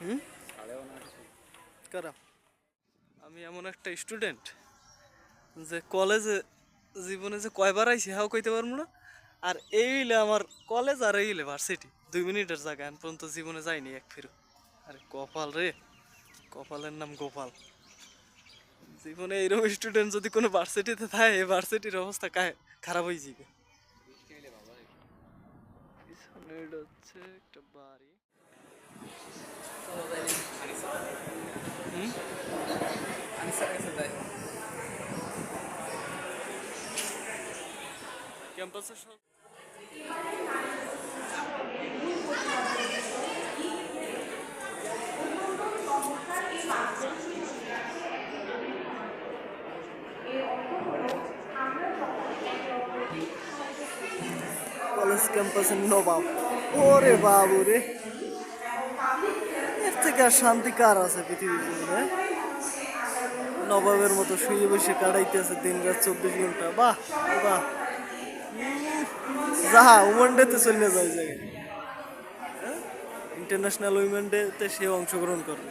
হুম কারা আমি এমন একটা স্টুডেন্ট যে কলেজে জীবনে যে কয়বার আইছি হাও কইতে পারবো না। আর এই হইলে আমার কলেজ আর এই হইলে ভার্সিটি 2 মিনিটের জায়গা এখন পর্যন্ত জীবনে যাইনি এক ফিরো। আরে কপাল রে, কপালের নাম গোপাল। জীবনে এইরকম স্টুডেন্ট যদি কোনো ভার্সিটিতে থাকে এই ভার্সিটির অবস্থা খারাপ হয়ে যাবে। পিছনে এটা হচ্ছে একটা বাড়ি। হুম ক্যাম্পাসের সব কলেজ ক্যাম্পাসের নবাব। ওরে বাবু রে, এর থেকে আর শান্তি কার আছে পৃথিবীর জীবনে? নবাবের মতো শুয়ে বসে কাটাইতেছে দিন রাত 24 ঘন্টা। বাহ বাহ, যাহা উমেন ডেতে চলে যায় জায়গায়, ইন্টারন্যাশনাল উইমেন ডেতে সে অংশগ্রহণ করবে।